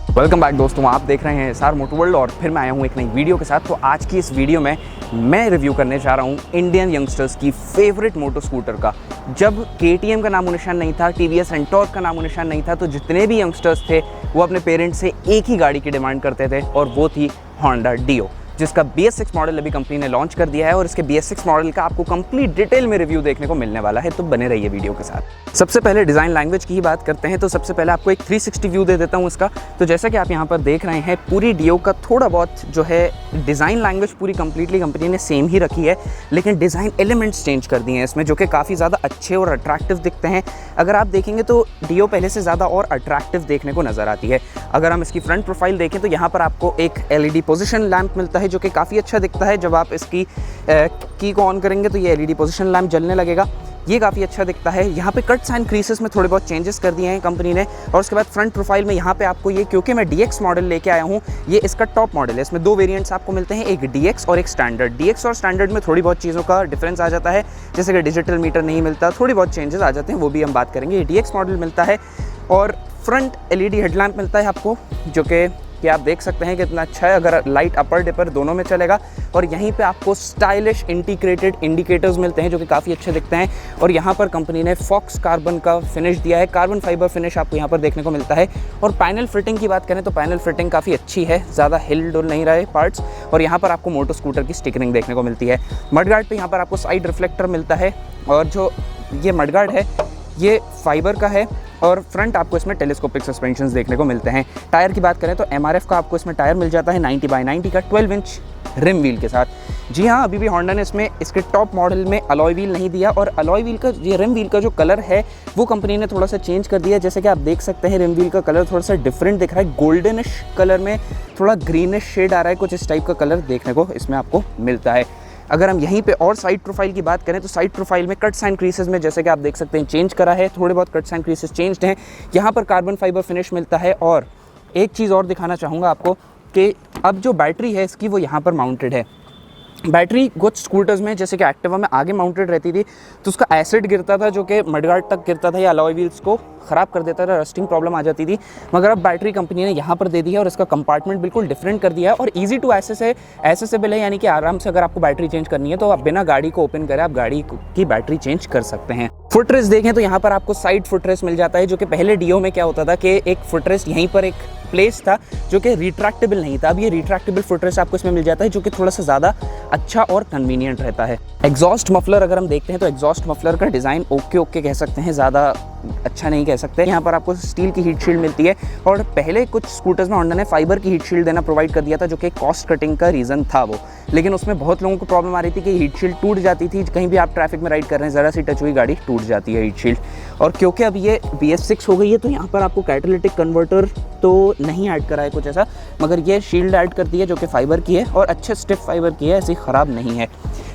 Welcome back दोस्तों, आप देख रहे हैं SR मोटोवर्ल्ड और फिर मैं आया हूँ एक नई वीडियो के साथ। तो आज की इस वीडियो में मैं रिव्यू करने जा रहा हूँ इंडियन यंगस्टर्स की फेवरेट मोटो स्कूटर का। जब KTM का नामो निशान नहीं था, TVS एंटॉर्क का नामो निशान नहीं था, तो जितने भी यंगस्टर्स थे वो अपने पेरेंट्स से एक ही गाड़ी की डिमांड करते थे और वो थी होंडा डियो, जिसका BS6 मॉडल अभी कंपनी ने लॉन्च कर दिया है और इसके BS6 मॉडल का आपको कंप्लीट डिटेल में रिव्यू देखने को मिलने वाला है, तो बने रहिए वीडियो के साथ। सबसे पहले डिज़ाइन लैंग्वेज की ही बात करते हैं, तो सबसे पहले आपको एक 360 व्यू दे देता हूँ इसका। तो जैसा कि आप यहाँ पर देख रहे हैं, पूरी डियो का थोड़ा बहुत जो है डिज़ाइन लैंग्वेज पूरी कंप्लीटली कंपनी ने सेम ही रखी है, लेकिन डिज़ाइन एलिमेंट्स चेंज कर दिए हैं इसमें, जो कि काफ़ी ज़्यादा अच्छे और अट्रैक्टिव दिखते हैं। अगर आप देखेंगे तो डियो पहले से ज़्यादा और अट्रैक्टिव देखने को नज़र आती है। अगर हम इसकी फ्रंट प्रोफाइल देखें तो यहाँ पर आपको एक LED पोजिशन लैंप मिलता है, जो कि काफ़ी अच्छा दिखता है। जब आप इसकी की को ऑन करेंगे तो ये LED पोजिशन लैंप जलने लगेगा, ये काफ़ी अच्छा दिखता है। यहाँ पे कट्स एंड क्रीसेस में थोड़े बहुत चेंजेस कर दिए हैं कंपनी ने। और उसके बाद फ्रंट प्रोफाइल में यहाँ पे आपको ये, क्योंकि मैं DX मॉडल लेके आया हूँ, ये इसका टॉप मॉडल है। इसमें दो वेरिएंट्स आपको मिलते हैं, एक DX और एक स्टैंडर्ड। DX और स्टैंडर्ड में थोड़ी बहुत चीज़ों का डिफरेंस आ जाता है, जैसे कि डिजिटल मीटर नहीं मिलता, थोड़ी बहुत चेंजेस आ जाते हैं, वो भी हम बात करेंगे। DX मॉडल मिलता है और फ्रंट LED हेडलैम्प मिलता है आपको, जो कि आप देख सकते हैं कितना अच्छा है। अगर लाइट अपर डिपर दोनों में चलेगा। और यहीं पे आपको स्टाइलिश इंटीग्रेटेड इंडिकेटर्स मिलते हैं, जो कि काफ़ी अच्छे दिखते हैं। और यहाँ पर कंपनी ने फॉक्स कार्बन का फिनिश दिया है, कार्बन फाइबर फिनिश आपको यहाँ पर देखने को मिलता है। और पैनल फिटिंग की बात करें तो पैनल फिटिंग काफ़ी अच्छी है, ज़्यादा हिल डुल नहीं रहे पार्ट्स। और यहाँ पर आपको मोटो स्कूटर की स्टिकरिंग देखने को मिलती है। मडगार्ड पर यहाँ पर आपको साइड रिफ्लेक्टर मिलता है, और जो ये मडगार्ड है ये फाइबर का है। और फ्रंट आपको इसमें टेलीस्कोपिक सस्पेंशंस देखने को मिलते हैं। टायर की बात करें तो MRF का आपको इसमें टायर मिल जाता है 90/90 का 12 इंच रिम व्हील के साथ। जी हाँ, अभी भी होंडा ने इसमें इसके टॉप मॉडल में अलॉय व्हील नहीं दिया। और अलॉय व्हील का ये रिम व्हील का जो कलर है वो कंपनी ने थोड़ा सा चेंज कर दिया है। जैसे कि आप देख सकते हैं, रिम व्हील का कलर थोड़ा सा डिफरेंट दिख रहा है, गोल्डनिश कलर में थोड़ा ग्रीनिश शेड आ रहा है, कुछ इस टाइप का कलर देखने को इसमें आपको मिलता है। अगर हम यहीं पे और साइड प्रोफाइल की बात करें तो साइड प्रोफाइल में कट्स एंड क्रीसेस में, जैसे कि आप देख सकते हैं, चेंज करा है, थोड़े बहुत कट्स एंड क्रीसेस चेंज्ड हैं। यहाँ पर कार्बन फाइबर फिनिश मिलता है। और एक चीज़ और दिखाना चाहूँगा आपको कि अब जो बैटरी है इसकी वो यहाँ पर माउंटेड है। बैटरी कुछ स्कूटर्स में, जैसे कि एक्टिवा में आगे माउंटेड रहती थी, तो उसका एसिड गिरता था, जो कि मडगार्ड तक गिरता था या अलॉय व्हील्स को ख़राब कर देता था, रस्टिंग प्रॉब्लम आ जाती थी। मगर अब बैटरी कंपनी ने यहाँ पर दे दी है और इसका कंपार्टमेंट बिल्कुल डिफरेंट कर दिया है और ईजी टू एसेसेबल है। यानी कि आराम से अगर आपको बैटरी चेंज करनी है तो आप बिना गाड़ी को ओपन करें आप गाड़ी की बैटरी चेंज कर सकते हैं। फुटरेस्ट देखें तो यहाँ पर आपको साइड फुटरेस्ट मिल जाता है, जो कि पहले डियो में क्या होता था कि एक फुटरेस्ट यहीं पर एक प्लेस था जो कि रिट्रैक्टेबल नहीं था। अब ये रिट्रैक्टेबल फुटरेस्ट आपको इसमें मिल जाता है, जो कि थोड़ा सा ज़्यादा अच्छा और कन्वीनियंट रहता है। एग्जॉस्ट मफलर अगर हम देखते हैं तो एग्जॉस्ट मफलर का डिज़ाइन ओके कह सकते हैं, ज़्यादा अच्छा नहीं कह सकते। यहाँ पर आपको स्टील की हीट शील्ड मिलती है। और पहले कुछ स्कूटर्स में होंडा ने फाइबर की हीट शील्ड देना प्रोवाइड कर दिया था, जो कि कॉस्ट कटिंग का रीज़न था वो, लेकिन उसमें बहुत लोगों को प्रॉब्लम आ रही थी कि हीट शील्ड टूट जाती थी। कहीं भी आप ट्रैफिक में राइड कर रहे हैं, ज़रा सी टच हुई गाड़ी टूट जाती है हीट शील्ड। और क्योंकि अब ये BS6 हो गई है तो यहाँ पर आपको कैटालिटिक कन्वर्टर तो नहीं ऐड करा है कुछ ऐसा, मगर ये शील्ड ऐड कर दी है, जो कि फाइबर की है और अच्छे स्टिफ फाइबर की है, ऐसी ख़राब नहीं है।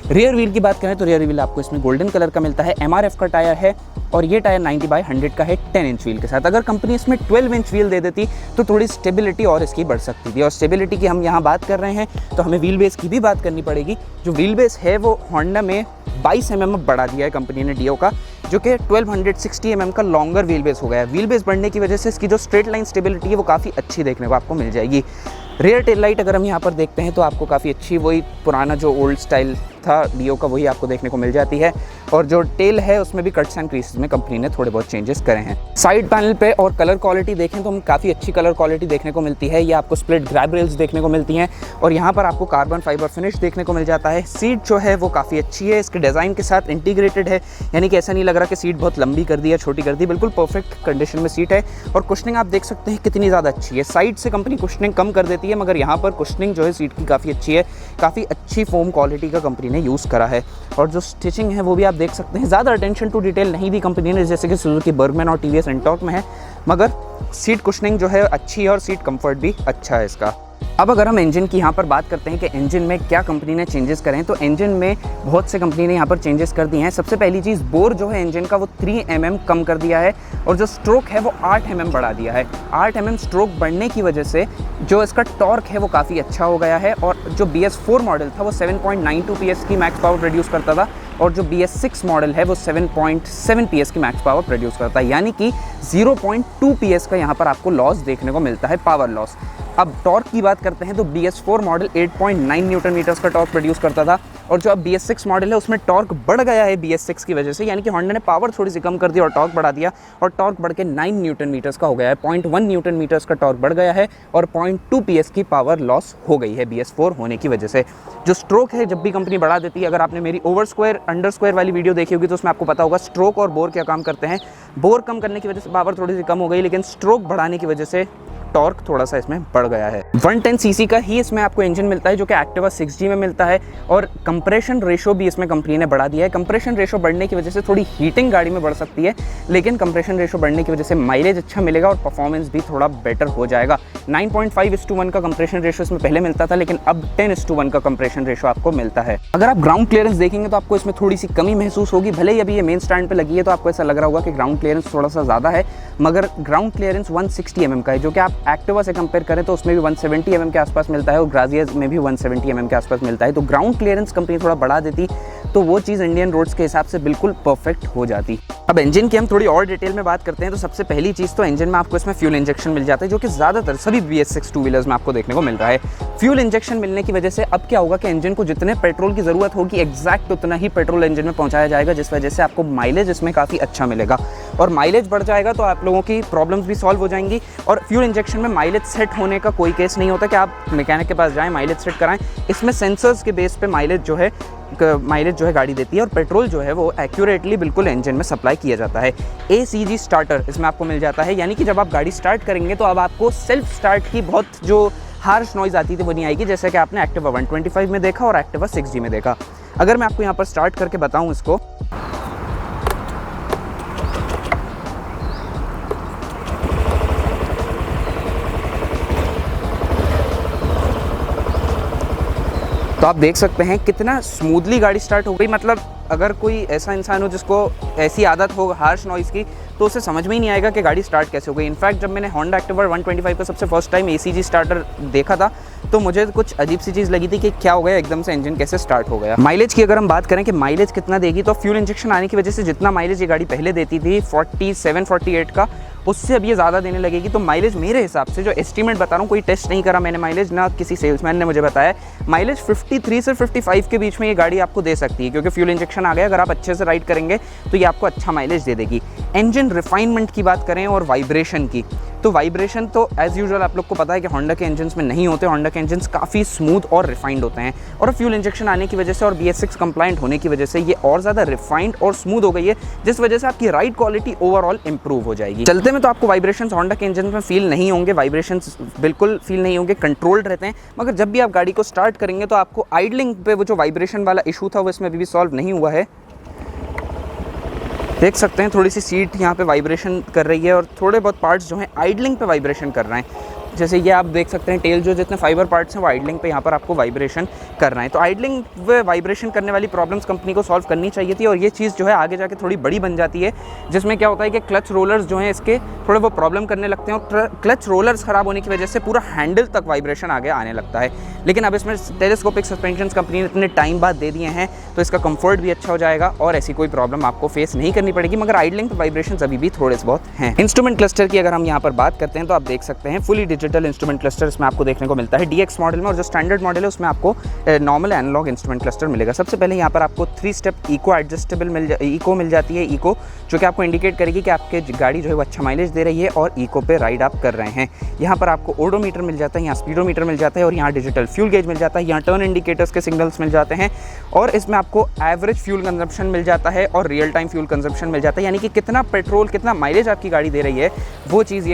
रियर व्हील की बात करें तो रियर व्हील आपको इसमें गोल्डन कलर का मिलता है। MRF का टायर है और ये टायर 90/100 का है 10 इंच व्हील के साथ। अगर कंपनी इसमें 12 इंच व्हील दे देती तो थोड़ी स्टेबिलिटी और इसकी बढ़ सकती थी। और स्टेबिलिटी की हम यहाँ बात कर रहे हैं तो हमें व्हील बेस की भी बात करनी पड़ेगी। जो व्हील बेस है वो होंडा में 22 mm बढ़ा दिया है कंपनी ने डियो का, जो कि 1260 mm का लॉन्गर व्हील बेस हो गया है। व्हील बेस बढ़ने की वजह से इसकी जो स्ट्रेट लाइन स्टेबिलिटी है वो काफ़ी अच्छी देखने को आपको मिल जाएगी। रेयर टेल लाइट अगर हम यहाँ पर देखते हैं तो आपको काफ़ी अच्छी, वही पुराना जो ओल्ड स्टाइल था डियो का वही आपको देखने को मिल जाती है। और जो टेल है उसमें भी कट्स एंड क्रीसेस में कंपनी ने थोड़े बहुत चेंजेस करे हैं। साइड पैनल पे और कलर क्वालिटी देखें तो हम काफ़ी अच्छी कलर क्वालिटी देखने को मिलती है। ये आपको स्प्लिट ग्रैब रेल्स देखने को मिलती हैं और यहाँ पर आपको कार्बन फाइबर फिनिश देखने को मिल जाता है। सीट जो है वो काफ़ी अच्छी है, इसके डिज़ाइन के साथ इंटीग्रेटेड है, यानी कि ऐसा नहीं लग रहा कि सीट बहुत लंबी कर दी है, छोटी कर दी, बिल्कुल परफेक्ट कंडीशन में सीट है। और कुशनिंग आप देख सकते हैं कितनी ज़्यादा अच्छी है। साइड से कंपनी कुशनिंग कम कर देती है, मगर यहाँ पर कुशनिंग जो है सीट की काफ़ी अच्छी है, काफ़ी अच्छी फोम क्वालिटी का कंपनी ने यूज़ करा है। और जो स्टिचिंग है वो भी आप देख सकते हैं, ज़्यादा अटेंशन टू डिटेल नहीं दी कंपनी ने, जैसे कि सुजुकी बर्गमैन और TVS एंटॉर्क में है, मगर सीट कुशनिंग जो है अच्छी है और सीट कंफर्ट भी अच्छा है इसका। अब अगर हम इंजन की यहाँ पर बात करते हैं कि इंजन में क्या कंपनी ने चेंजेस करे हैं, तो इंजन में बहुत से कंपनी ने यहाँ पर चेंजेस कर दिए हैं। सबसे पहली चीज़, बोर जो है इंजन का वो 3 mm कम कर दिया है और जो स्ट्रोक है वो 8 mm बढ़ा दिया है। 8 mm स्ट्रोक बढ़ने की वजह से जो इसका टॉर्क है वो काफ़ी अच्छा हो गया है। और जो BS4 मॉडल था वो 7.92 PS की मैक्स पावर प्रोड्यूस करता था, और जो BS6 मॉडल है वो 7.7 PS की मैक्स पावर प्रोड्यूस करता है, यानी कि 0.2 PS का यहाँ पर आपको लॉस देखने को मिलता है, पावर लॉस। अब टॉर्क की बात करते हैं तो BS4 मॉडल 8.9 न्यूटन मीटर्स का टॉर्क प्रोड्यूस करता था, और जो अब BS6 मॉडल है उसमें टॉर्क बढ़ गया है BS6 की वजह से, यानी कि होंडा ने पावर थोड़ी सी कम कर दी और टॉर्क बढ़ा दिया, और टॉर्क बढ़ के 9 न्यूटन मीटर्स का हो गया है। 0.1 न्यूटन मीटर्स का टॉर्क बढ़ गया है और 0.2 PS की पावर लॉस हो गई है BS4 होने की वजह से। जो स्ट्रोक है जब भी कंपनी बढ़ा देती है, अगर आपने मेरी ओवर स्क्वायर अंडर स्क्वायर वाली वीडियो देखी होगी तो उसमें आपको पता होगा स्ट्रोक और बोर क्या काम करते हैं। बोर कम करने की वजह से पावर थोड़ी सी कम हो गई, लेकिन स्ट्रोक बढ़ाने की वजह से टॉर्क थोड़ा सा इसमें बढ़ गया है। 110 सीसी का ही इसमें आपको इंजन मिलता है जो कि एक्टिवा 6G में मिलता है, और कंप्रेशन रेशो भी इसमें कंपनी ने बढ़ा दिया है। कंप्रेशन रेशो बढ़ने की वजह से थोड़ी हीटिंग गाड़ी में बढ़ सकती है, लेकिन कंप्रेशन रेशो बढ़ने की वजह से माइलेज अच्छा मिलेगा और परफॉर्मेंस भी थोड़ा बेटर हो जाएगा। 9.5:1 का कंप्रेशन रेशो इसमें पहले मिलता था, लेकिन अब 10:1 का कंप्रेशन रेशो आपको मिलता है। अगर आप ग्राउंड क्लियरेंस देखेंगे तो आपको इसमें थोड़ी सी कमी महसूस होगी। भले ही अभी ये मेन स्टैंड पे लगी है तो आपको ऐसा लग रहा होगा कि ग्राउंड क्लियरेंस थोड़ा सा ज़्यादा है, मगर ग्राउंड क्लियरेंस 160 mm का है, जो कि आप एक्टिवा से कंपेयर करें तो उसमें भी 170 mm के आसपास मिलता है और ग्राजिया में भी 170 mm के आसपास मिलता है। तो ग्राउंड क्लियरेंस कंपनी थोड़ा बढ़ा देती तो वो चीज़ इंडियन रोड्स के हिसाब से बिल्कुल परफेक्ट हो जाती। अब इंजन की हम थोड़ी और डिटेल में बात करते हैं तो सबसे पहली चीज़ तो इंजन में आपको इसमें फ्यूल इंजेक्शन मिल जाता है, जो कि ज़्यादातर सभी BS6 टू व्हीलर्स में आपको देखने को मिल रहा है। फ्यूल इंजेक्शन मिलने की वजह से अब क्या होगा कि इंजन को जितने पेट्रोल की ज़रूरत होगी एग्जैक्ट उतना ही पेट्रोल इंजन में पहुँचाया जाएगा, जिस वजह से आपको माइलेज इसमें काफ़ी अच्छा मिलेगा, और माइलेज बढ़ जाएगा तो आप लोगों की प्रॉब्लम्स भी सॉल्व हो जाएंगी। और फ्यूल इंजेक्शन में माइलेज सेट होने का कोई केस नहीं होता कि आप मैकेनिक के पास जाएँ माइलेज सेट कराएं। इसमें सेंसर्स के बेस पे माइलेज जो है गाड़ी देती है, और पेट्रोल जो है वो एक्यूरेटली बिल्कुल इंजन में सप्लाई किया जाता है। ACG स्टार्टर इसमें आपको मिल जाता है, यानी कि जब आप गाड़ी स्टार्ट करेंगे तो अब आपको सेल्फ स्टार्ट की बहुत जो हार्श नॉइज़ आती थी वो नहीं आएगी, जैसे कि आपने एक्टिवा 125 में देखा और एक्टिवा 6G में देखा। अगर मैं आपको यहाँ पर स्टार्ट करके बताऊँ इसको, तो आप देख सकते हैं कितना स्मूथली गाड़ी स्टार्ट हो गई। मतलब अगर कोई ऐसा इंसान हो जिसको ऐसी आदत हो हार्श नॉइज़ की तो उसे समझ में ही नहीं आएगा कि गाड़ी स्टार्ट कैसे हो गई। इनफैक्ट जब मैंने होंडा एक्टिवा 125 का सबसे फर्स्ट टाइम ACG स्टार्टर देखा था तो मुझे कुछ अजीब सी चीज़ लगी थी कि क्या हो गया, एकदम से इंजन कैसे स्टार्ट हो गया। माइलेज की अगर हम बात करें कि माइलेज कितना देगी, तो फ्यूल इंजेक्शन आने की वजह से जितना माइलेज ये गाड़ी पहले देती थी 47-48 का, उससे अब ये ज़्यादा देने लगेगी। तो माइलेज मेरे हिसाब से जो एस्टीमेट बता रहा हूँ, कोई टेस्ट नहीं करा मैंने माइलेज, ना किसी सेल्समैन ने मुझे बताया, माइलेज 53 से 55 के बीच में ये गाड़ी आपको दे सकती है, क्योंकि फ्यूल इंजेक्शन आ गया। अगर आप अच्छे से राइड करेंगे तो ये आपको अच्छा माइलेज दे देगी। इंजन रिफाइनमेंट की बात करें और वाइब्रेशन की, तो वाइब्रेशन तो एज़ यूजुअल आप लोग को पता है कि होंडा के इंजन्स में नहीं होते। होंडा के इंजन्स काफ़ी स्मूथ और रिफाइंड होते हैं, और फ्यूल इंजेक्शन आने की वजह से और BS6 कंप्लाइंट होने की वजह से ये और ज़्यादा रिफाइंड और स्मूथ हो गई है, जिस वजह से आपकी राइड क्वालिटी ओवरऑल इंप्रूव हो जाएगी। चलते में तो आपको वाइब्रेशंस होंडा के इंजन में फील नहीं होंगे, वाइब्रेशंस बिल्कुल फील नहीं होंगे, कंट्रोल्ड रहते हैं। मगर जब भी आप गाड़ी को स्टार्ट करेंगे तो आपको आइडलिंग पे वो जो वाइब्रेशन वाला इशू था वो इसमें अभी भी सॉल्व नहीं हुआ है। देख सकते हैं थोड़ी सी सीट यहाँ पे वाइब्रेशन कर रही है, और थोड़े बहुत पार्ट्स जो हैं आइडलिंग पे वाइब्रेशन कर रहे हैं। जैसे ये आप देख सकते हैं टेल जो जितने फाइबर पार्ट्स हैं वो आइडलिंग पे यहाँ पर आपको वाइब्रेशन कर रहे हैं। तो आइडलिंग व वाइब्रेशन करने वाली प्रॉब्लम्स कंपनी को सॉल्व करनी चाहिए थी, और ये चीज़ जो है आगे जाके थोड़ी बड़ी बन जाती है, जिसमें क्या होता है कि क्लच रोलर्स जो हैं इसके थोड़े वो प्रॉब्लम करने लगते हैं, और क्लच रोलर्स ख़राब होने की वजह से पूरा हैंडल तक वाइब्रेशन आगे आने लगता है। लेकिन अब इसमें टेलीस्कोपिक सस्पेंशन कंपनी ने इतने टाइम बाद दे दिए हैं तो इसका कंफर्ट भी अच्छा हो जाएगा और ऐसी कोई प्रॉब्लम आपको फेस नहीं करनी पड़ेगी। मगर आइडलिंग पे वाइब्रेशन अभी भी थोड़े से बहुत हैं। इंस्ट्रूमेंट क्लस्टर की अगर हम यहाँ पर बात करते हैं तो आप देख सकते हैं फुली डिजिटल इंस्ट्रूमेंट क्लस्टर इसमें आपको देखने को मिलता है DX मॉडल में, और जो स्टैंडर्ड मॉडल है उसमें आपको नॉर्मल एनालॉग इंस्ट्रूमेंट क्लस्टर मिलेगा। सबसे पहले यहाँ पर आपको 3 स्टेप इको एडजस्टेबल इको मिल जाती है, इको जो कि आपको इंडिकेट करेगी कि आपके गाड़ी जो है वो अच्छा माइलेज दे रही है और इको पे राइड आप कर रहे हैं। यहाँ पर आपको ओडोमीटर मिल जाता है, यहाँ स्पीडोमीटर मिल जाता है, और यहाँ डिजिटल फ्यूल गेज मिल जाता है, यहाँ टर्न इंडिकेटर्स के सिग्नल्स मिल जाते हैं, और इसमें आपको एवरेज फ्यूल कंजम्पशन मिल जाता है और रियल टाइम फ्यूल कंजम्पशन मिल जाता है, यानी कि कितना पेट्रोल कितना माइलेज आपकी गाड़ी दे रही है वो चीज़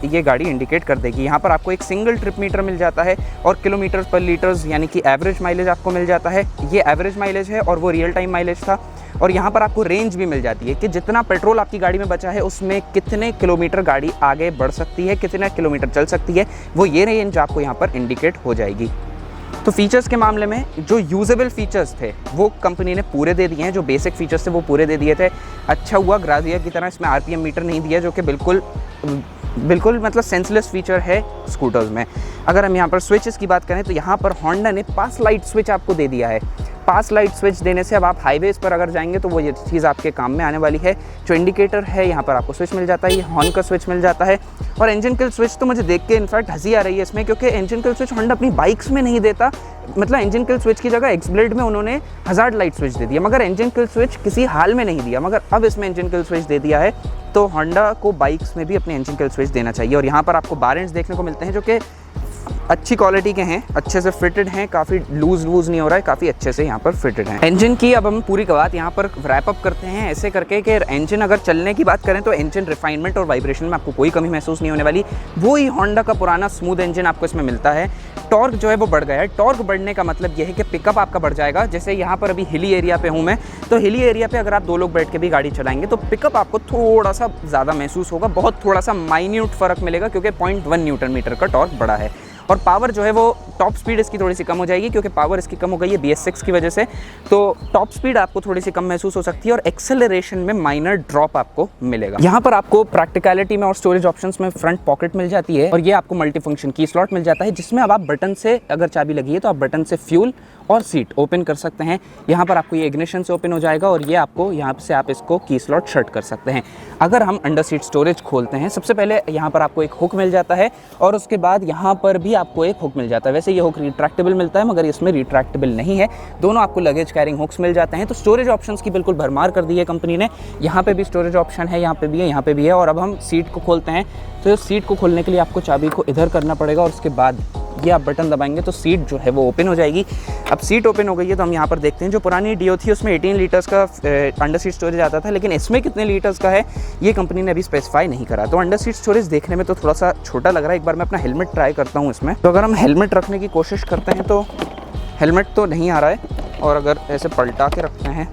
ये गाड़ी इंडिकेट कर देगी। यहाँ पर आपको एक सिंगल ट्रिप मीटर मिल जाता है और किलोमीटर पर लीटर्स यानी कि एवरेज माइलेज आपको मिल जाता है। ये एवरेज माइलेज है और वो रियल टाइम माइलेज था। और यहाँ पर आपको रेंज भी मिल जाती है कि जितना पेट्रोल आपकी गाड़ी में बचा है उसमें कितने किलोमीटर गाड़ी आगे बढ़ सकती है, कितना किलोमीटर चल सकती है, वो ये रेंज आपको यहाँ पर इंडिकेट हो जाएगी। तो फीचर्स के मामले में जो यूजेबल फीचर्स थे वो कंपनी ने पूरे दे दिए हैं, जो बेसिक फीचर्स थे वो पूरे दे दिए थे। अच्छा हुआ ग्राजिया की तरह इसमें RPM मीटर नहीं दिया, जो कि बिल्कुल मतलब सेंसलेस फीचर है स्कूटर्स में। अगर हम यहाँ पर स्विचेस की बात करें तो यहाँ पर होंडा ने पास लाइट स्विच आपको दे दिया है। पास लाइट स्विच देने से अब आप हाईवेज़ पर अगर जाएंगे तो वो ये चीज़ आपके काम में आने वाली है। जो इंडिकेटर है यहाँ पर आपको स्विच मिल जाता है, ये हॉर्न का स्विच मिल जाता है। और इंजन किल स्विच तो मुझे देख के इनफैक्ट हंसी आ रही है इसमें, क्योंकि इंजन किल स्विच होंडा अपनी बाइक्स में नहीं देता। मतलब इंजन किल स्विच की जगह एक्सब्लेड में उन्होंने हज़ार्ड लाइट स्विच दे दिया, मगर इंजन किल स्विच किसी हाल में नहीं दिया, मगर अब इसमें इंजन किल स्विच दे दिया है। तो होंडा को बाइक्स में भी अपने इंजन किल स्विच देना चाहिए। और यहाँ पर आपको बार एंड्स देखने को मिलते हैं जो कि अच्छी क्वालिटी के हैं, अच्छे से फिटेड हैं, काफ़ी लूज नहीं हो रहा है, काफ़ी अच्छे से यहाँ पर फिटेड हैं। इंजन की अब हम पूरी बात यहाँ पर रैप अप करते हैं ऐसे करके कि इंजन अगर चलने की बात करें तो इंजन रिफाइनमेंट और वाइब्रेशन में आपको कोई कमी महसूस नहीं होने वाली। वो ही होंडा का पुराना स्मूथ इंजन आपको इसमें मिलता है। टॉर्क जो है वो बढ़ गया है। टॉर्क बढ़ने का मतलब यह है कि पिकअप आपका बढ़ जाएगा। जैसे यहाँ पर अभी हिली एरिया पे हूँ मैं, तो हिली एरिया पे अगर आप 2 लोग बैठ के भी गाड़ी चलाएंगे तो पिकअप आपको थोड़ा सा ज़्यादा महसूस होगा, बहुत थोड़ा सा माइन्यूट फ़र्क मिलेगा, क्योंकि 0.1 न्यूटन मीटर का टॉर्क बढ़ा है। और पावर जो है वो टॉप स्पीड इसकी थोड़ी सी कम हो जाएगी, क्योंकि पावर इसकी कम हो गई है BS6 की वजह से। तो टॉप स्पीड आपको थोड़ी सी कम महसूस हो सकती है और एक्सेलरेशन में माइनर ड्रॉप आपको मिलेगा। यहाँ पर आपको प्रैक्टिकलिटी में और स्टोरेज ऑप्शंस में फ्रंट पॉकेट मिल जाती है, और ये आपको मल्टी फंक्शन की स्लॉट मिल जाता है, जिसमें अब आप बटन से, अगर चाबी लगी है तो आप बटन से फ्यूल और सीट ओपन कर सकते हैं। यहाँ पर आपको ये इग्निशन से ओपन हो जाएगा, और ये आपको यहाँ से आप इसको की स्लॉट शट कर सकते हैं। अगर हम अंडर सीट स्टोरेज खोलते हैं, सबसे पहले यहाँ पर आपको एक हुक मिल जाता है, और उसके बाद यहाँ पर भी आपको एक हुक मिल जाता है। वैसे ये हुक रिट्रैक्टेबल मिलता है, मगर इसमें रिट्रैक्टेबल नहीं है। दोनों आपको लगेज कैरिंग हुक्स मिल जाते हैं। तो स्टोरेज ऑप्शंस की बिल्कुल भरमार कर दी है कंपनी ने। यहाँ पे भी स्टोरेज ऑप्शन है, यहाँ पे भी है, यहाँ पे भी है। और अब हम सीट को खोलते हैं, तो सीट को खोलने के लिए आपको चाबी को इधर करना पड़ेगा, और उसके बाद ये आप बटन दबाएंगे तो सीट जो है वो ओपन हो जाएगी। अब सीट ओपन हो गई है, तो हम यहाँ पर देखते हैं जो पुरानी डियो थी उसमें 18 लीटर्स का अंडर सीट स्टोरेज आता था, लेकिन इसमें कितने लीटर्स का है ये कंपनी ने अभी स्पेसिफाई नहीं करा। तो अंडर सीट स्टोरेज देखने में तो थोड़ा सा छोटा लग रहा है। एक बार मैं अपना हेलमेट ट्राई करता हूँ इसमें। तो अगर हम हेलमेट रखने की कोशिश करते हैं तो हेलमेट तो नहीं आ रहा है, और अगर ऐसे पलटा के रखते हैं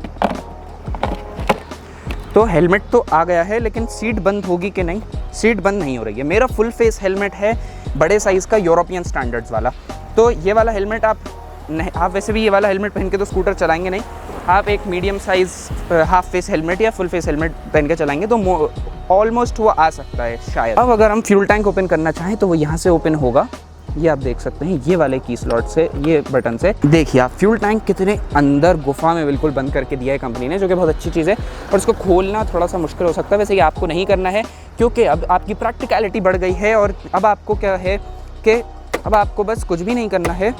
तो हेलमेट तो आ गया है, लेकिन सीट बंद होगी कि नहीं, सीट बंद नहीं हो रही है। मेरा फुल फेस हेलमेट है बड़े साइज़ का, यूरोपियन स्टैंडर्ड्स वाला। तो ये वाला हेलमेट आप वैसे भी ये वाला हेलमेट पहन के तो स्कूटर चलाएंगे नहीं, आप एक medium size half face helmet या फुल फेस हेलमेट पहन के चलाएंगे तो ऑलमोस्ट वो आ सकता है शायद। अब अगर हम फ्यूल टैंक ओपन करना चाहें तो वो यहाँ से ओपन होगा, ये आप देख सकते हैं, ये वाले की स्लॉट से, ये बटन से। देखिए आप फ्यूल टैंक कितने अंदर गुफा में बिल्कुल बंद करके दिया है कंपनी ने, जो कि बहुत अच्छी चीज़ है। और इसको खोलना थोड़ा सा मुश्किल हो सकता है, वैसे ये आपको नहीं करना है, क्योंकि अब आपकी प्रैक्टिकलिटी बढ़ गई है। और अब आपको क्या है कि अब आपको बस कुछ भी नहीं करना है,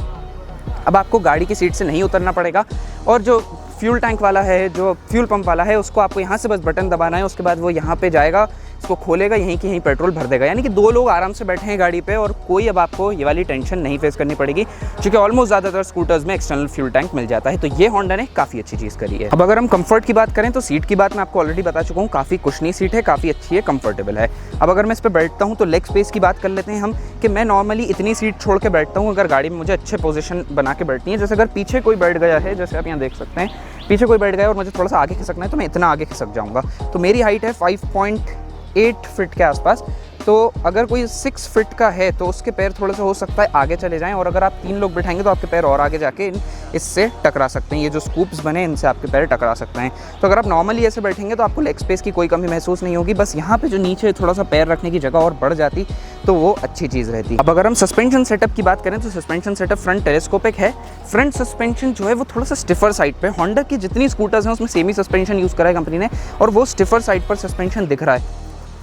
अब आपको गाड़ी की सीट से नहीं उतरना पड़ेगा। और जो फ्यूल टैंक वाला है, जो फ्यूल पंप वाला है, उसको आपको यहाँ से बस बटन दबाना है, उसके बाद वो यहाँ पे जाएगा, इसको खोलेगा, यहीं की यहीं पेट्रोल भर देगा। यानी कि 2 लोग आराम से बैठे हैं गाड़ी पे, और कोई अब आपको ये वाली टेंशन नहीं फेस करनी पड़ेगी, क्योंकि ऑलमोस्ट ज़्यादातर स्कूटर्स में एक्सटर्नल फ्यूल टैंक मिल जाता है। तो ये होंडा ने काफ़ी अच्छी चीज़ करी है। अब अगर हम कंफर्ट की बात करें तो सीट की बात मैं आपको ऑलरेडी बता चुका हूँ, काफ़ी कुशनी सीट है, काफ़ी अच्छी है, कंफर्टेबल है। अब अगर मैं इस पर बैठता हूँ तो लेग स्पेस की बात कर लेते हैं हम, कि मैं नॉर्मली इतनी सीट छोड़ के बैठता हूँ अगर गाड़ी में मुझे अच्छे पोजीशन बना के बैठनी है। जैसे अगर पीछे कोई बैठ गया है, जैसे आप यहाँ देख सकते हैं, पीछे कोई बैठ गया और मुझे थोड़ा सा आगे खिसकना है तो मैं इतना आगे खिसक जाऊँगा। तो मेरी हाइट है 5.8 फीट के आसपास, तो अगर कोई 6 फीट का है तो उसके पैर थोड़ा सा हो सकता है आगे चले जाएं, और अगर आप 3 लोग बैठाएंगे तो आपके पैर और आगे जाके इससे टकरा सकते हैं। ये जो स्कूप्स बने इनसे आपके पैर टकरा सकते हैं। तो अगर आप नॉर्मली ऐसे बैठेंगे तो आपको लेग स्पेस की कोई कमी महसूस नहीं होगी, बस यहाँ पे जो नीचे थोड़ा सा पैर रखने की जगह और बढ़ जाती तो वो अच्छी चीज़ रहती। अब अगर हम सस्पेंशन सेटअप की बात करें तो सस्पेंशन सेटअप फ्रंट टेलीस्कोपिक है। फ्रंट सस्पेंशन जो है वो थोड़ा सा स्टिफर साइड पे, होंडा की जितनी स्कूटर्स हैं उसमें सेमी सस्पेंशन यूज़ करा है कंपनी ने, और वो स्टिफर साइड पर सस्पेंशन दिख रहा है।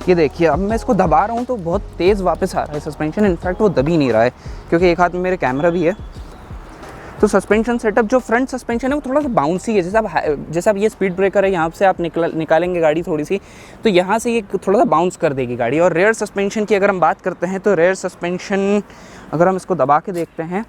ये देखिए, अब मैं इसको दबा रहा हूँ तो बहुत तेज़ वापस आ रहा है सस्पेंशन। इनफैक्ट वो दब ही नहीं रहा है, क्योंकि एक हाथ में मेरे कैमरा भी है। तो सस्पेंशन सेटअप जो फ्रंट सस्पेंशन है वो थोड़ा सा बाउंसी है। जैसे अब ये स्पीड ब्रेकर है, यहाँ से आप निकालेंगे गाड़ी थोड़ी सी, तो यहाँ से ये थोड़ा सा बाउंस कर देगी गाड़ी। और रेयर सस्पेंशन की अगर हम बात करते हैं तो रेयर सस्पेंशन अगर हम इसको दबा के देखते हैं,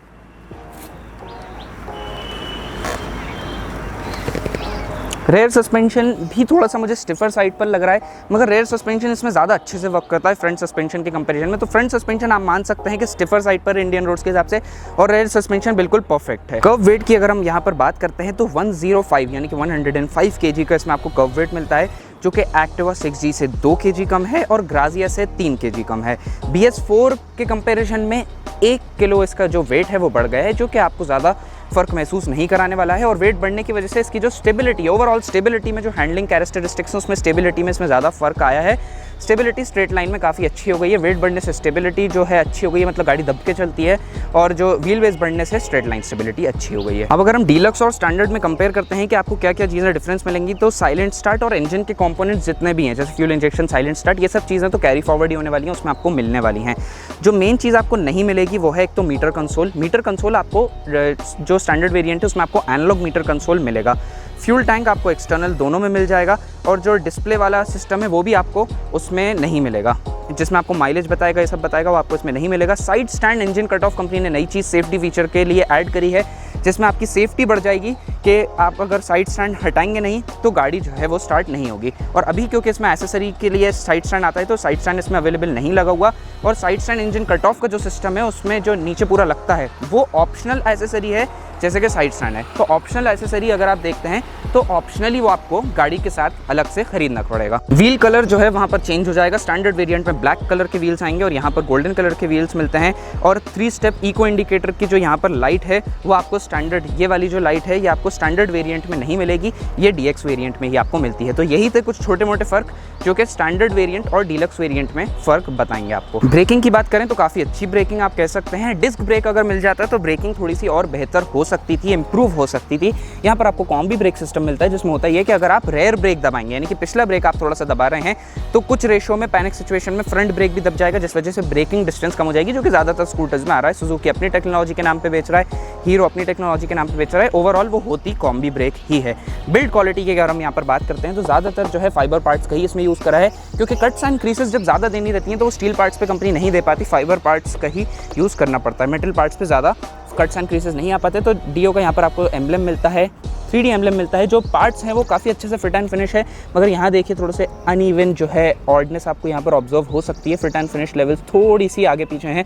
रेयर सस्पेंशन भी थोड़ा सा मुझे स्टिफर साइड पर लग रहा है, मगर रेयर सस्पेंशन इसमें ज़्यादा अच्छे से वर्क करता है फ्रंट सस्पेंशन के कंपैरिजन में। तो फ्रंट सस्पेंशन आप मान सकते हैं कि स्टिफर साइड पर इंडियन रोड्स के हिसाब से, और रेयर सस्पेंशन बिल्कुल परफेक्ट है। कर्व वेट की अगर हम यहाँ पर बात करते हैं तो 105 यानी कि 105 kg का इसमें आपको कर्व वेट मिलता है, जो कि एक्टिवा 6G से 2 kg कम है और ग्राजिया से 3 kg कम है। BS4 के कंपैरिजन में 1 किलो इसका जो वेट है वो बढ़ गया है, जो कि आपको ज़्यादा फ़र्क महसूस नहीं कराने वाला है। और वेट बढ़ने की वजह से इसकी जो स्टेबिलिटी, ओवरऑल स्टेबिलिटी में जो हैंडलिंग कैरेक्टरिस्टिक्स हैं उसमें स्टेबिलिटी में इसमें ज़्यादा फ़र्क आया है। स्टेबिलिटी स्ट्रेट लाइन में काफ़ी अच्छी हो गई है, वेट बढ़ने से स्टेबिलिटी जो है अच्छी हो गई है, मतलब गाड़ी दब के चलती है, और जो व्हील बेस बढ़ने से स्ट्रेट लाइन स्टेबिलिटी अच्छी हो गई है। अब अगर हम डीलक्स और स्टैंडर्ड में कंपेयर करते हैं कि आपको क्या क्या चीज़ें डिफरेंस मिलेंगी, तो साइलेंट स्टार्ट और इंजन के कंपोनेंट्स जितने भी हैं, जैसे फ्यूल इंजेक्शन, साइलेंट स्टार्ट, ये सब चीज़ें तो कैरी फॉरवर्ड ही होने वाली हैं, उसमें आपको मिलने वाली हैं। जो मेन चीज़ आपको नहीं मिलेगी वो है एक तो मीटर कंसोल। मीटर कंसोल आपको जो स्टैंडर्ड वेरिएंट है उसमें आपको एनालॉग मीटर कंसोल मिलेगा। फ्यूल टैंक आपको एक्सटर्नल दोनों में मिल जाएगा, और जो डिस्प्ले वाला सिस्टम है वो भी आपको उसमें नहीं मिलेगा, जिसमें आपको माइलेज बताएगा, ये सब बताएगा, वो आपको इसमें नहीं मिलेगा। Side stand engine cut off company ने नई चीज़ सेफ्टी फीचर के लिए ऐड करी है, जिसमें आपकी सेफ्टी बढ़ जाएगी कि आप अगर साइड स्टैंड हटाएंगे नहीं तो गाड़ी जो है वो स्टार्ट नहीं होगी। और अभी क्योंकि इसमें एसेसरी के लिए साइड स्टैंड आता है तो साइड स्टैंड इसमें अवेलेबल नहीं लगा हुआ, और side stand engine cut off का जो सिस्टम है उसमें जो नीचे पूरा लगता है वो ऑप्शनल एसेसरी है, जैसे कि साइड स्टैंड है। तो ऑप्शनल एसेसरी अगर आप देखते हैं तो ऑप्शनली वो आपको गाड़ी के साथ अलग से खरीदना पड़ेगा। व्हील कलर जो है वहाँ पर चेंज हो जाएगा। स्टैंडर्ड वेरिएंट में ब्लैक कलर के व्हील्स आएंगे और यहाँ पर गोल्डन कलर के व्हील्स मिलते हैं, और 3 स्टेप इको इंडिकेटर की जो यहाँ पर लाइट है वो आपको स्टैंडर्ड, ये वाली जो लाइट है ये आपको स्टैंडर्ड वेरिएंट में नहीं मिलेगी, ये डीएक्स वेरिएंट में ही आपको मिलती है। तो यही थे कुछ छोटे मोटे फ़र्क जो कि स्टैंडर्ड वेरिएंट और डीलक्स वेरिएंट में फ़र्क बताएंगे आपको। ब्रेकिंग की बात करें तो काफ़ी अच्छी ब्रेकिंग आप कह सकते हैं। डिस्क ब्रेक अगर मिल जाता है तो ब्रेकिंग थोड़ी सी और बेहतर हो सकती थी, इंप्रूव हो सकती थी। यहाँ पर आपको कॉम्बी ब्रेक सिस्टम मिलता है, जिसमें होता है कि अगर आप रेयर ब्रेक दबाएंगे, यानी कि पिछला ब्रेक आप थोड़ा सा दबा रहे हैं, तो कुछ रेशो में पैनिक सिचुएशन में फ्रंट ब्रेक भी दब जाएगा, जिस वजह से ब्रेकिंग डिस्टेंस कम हो जाएगी, जो कि ज़्यादातर स्कूटर्स में आ रहा है। सुजुकी अपनी टेक्नोलॉजी के नाम पे बेच रहा है, हीरो अपनी टेक्नोलॉजी के नाम पे बेच रहा है। ओवरऑल वो होती कॉम्बी ब्रेक ही है। बिल्ड क्वालिटी की अगर हम यहाँ पर बात करते हैं तो ज़्यादातर जो है फाइबर पार्ट्स का ही इसमें यूज़ करा है, क्योंकि कट्स एंड क्रीसेस जब ज़्यादा देनी रहती हैं तो वो स्टील पार्ट्स पे कंपनी नहीं दे पाती, फाइबर पार्ट्स का ही यूज़ करना पड़ता है। मेटल पार्ट्स पे ज़्यादा कट्स एंड क्रीसेस नहीं आ पाते। तो डीओ का यहाँ पर आपको एम्ब्लेम मिलता है, 3D एम्ब्लेम मिलता है। जो पार्ट्स हैं वो काफ़ी अच्छे से फिट एंड फिनिश है, मगर यहाँ देखिए थोड़े से अनइवन जो है ऑर्डनेस आपको यहाँ पर ऑब्जर्व हो सकती है। फिट एंड फिनिश लेवल्स थोड़ी सी आगे पीछे हैं।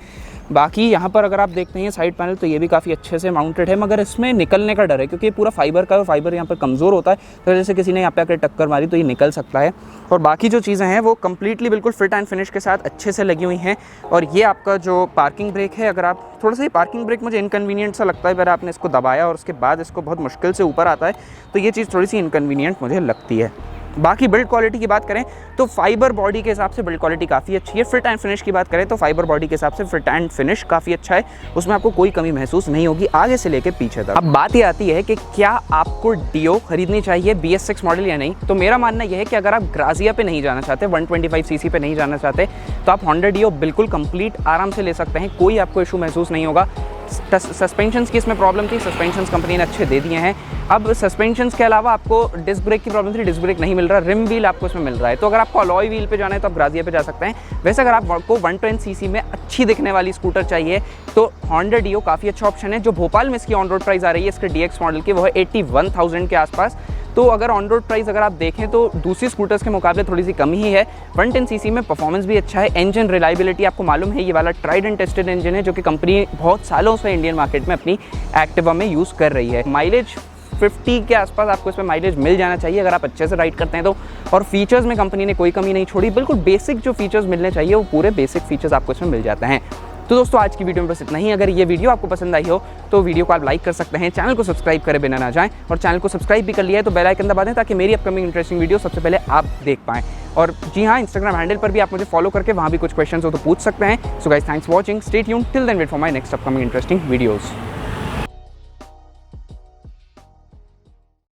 बाकी यहाँ पर अगर आप देखते हैं साइड पैनल तो ये भी काफ़ी अच्छे से माउंटेड है, मगर इसमें निकलने का डर है, क्योंकि ये पूरा फाइबर का, फाइबर यहाँ पर कमज़ोर होता है, तो जैसे किसी ने यहाँ पे आकर टक्कर मारी तो ये निकल सकता है। और बाकी जो चीज़ें हैं वो कम्प्लीटली बिल्कुल फिट एंड फिनिश के साथ अच्छे से लगी हुई हैं। और ये आपका जो पार्किंग ब्रेक है, अगर आप थोड़ा सा, पार्किंग ब्रेक मुझे इनकन्वीनियंट सा लगता है, अगर आपने इसको दबाया और उसके बाद इसको बहुत मुश्किल से ऊपर आता है तो ये चीज़ थोड़ी सी इनकन्वीनियंट मुझे लगती है। बाकी बिल्ड क्वालिटी की बात करें तो फाइबर बॉडी के हिसाब से बिल्ड क्वालिटी काफ़ी अच्छी है। फिट एंड फिनिश की बात करें तो फाइबर बॉडी के हिसाब से फिट एंड फिनिश काफ़ी अच्छा है, उसमें आपको कोई कमी महसूस नहीं होगी आगे से लेकर पीछे तक। अब बात ये आती है कि क्या आपको डियो खरीदनी चाहिए BS6 मॉडल या नहीं। तो मेरा मानना यह है कि अगर आप ग्राजिया पे नहीं जाना चाहते, 125 सीसी पे नहीं जाना चाहते, तो आप होंडा डियो बिल्कुल कंप्लीट आराम से ले सकते हैं, कोई आपको इशू महसूस नहीं होगा। सस्पेंशंस की इसमें प्रॉब्लम थी, सस्पेंशंस कंपनी ने अच्छे दे दिए हैं। अब सस्पेंशंस के अलावा आपको डिस्क ब्रेक की प्रॉब्लम थी, डिस्क ब्रेक नहीं मिल रहा, रिम व्हील आपको इसमें मिल रहा है। तो अगर आपको अलॉय व्हील पे जाना है तो आप ग्राजिया पे जा सकते हैं। वैसे अगर आपको 110 सीसी में अच्छी दिखने वाली स्कूटर चाहिए तो होंडा डियो काफ़ी अच्छा ऑप्शन है। जो भोपाल में इसकी ऑन रोड प्राइस आ रही है इसके DX मॉडल की, वो है 81,000 के आसपास। तो अगर ऑन रोड प्राइस अगर आप देखें तो दूसरी स्कूटर्स के मुकाबले थोड़ी सी कम ही है। 110 सीसी में परफॉर्मेंस भी अच्छा है। इंजन रिलायबिलिटी आपको मालूम है, ये वाला ट्राइड एंड टेस्टेड इंजन है, जो कि कंपनी बहुत सालों से इंडियन मार्केट में अपनी एक्टिवा में यूज़ कर रही है। माइलेज 50 के आसपास आपको इसमें माइलेज मिल जाना चाहिए अगर आप अच्छे से राइड करते हैं तो। और फीचर्स में कंपनी ने कोई कमी नहीं छोड़ी, बिल्कुल बेसिक जो फीचर्स मिलने चाहिए वो पूरे बेसिक फीचर्स आपको इसमें मिल जाते हैं। तो दोस्तों आज की वीडियो में बस इतना ही। अगर ये वीडियो आपको पसंद आई हो तो वीडियो को आप लाइक कर सकते हैं, चैनल को सब्सक्राइब करे बिना ना जाएं, और चैनल को सब्सक्राइब भी कर लिया है तो बेल आइकन दबा दें ताकि मेरी अपकमिंग इंटरेस्टिंग वीडियो सबसे पहले आप देख पाएं। और जी हाँ, इंस्टाग्राम हैंडल पर भी आप मुझे फॉलो करके वहाँ भी कुछ क्वेश्चन हो तो पूछ सकते हैं। So guys, thanks for watching, stay tuned, till then wait for my next upcoming interesting videos.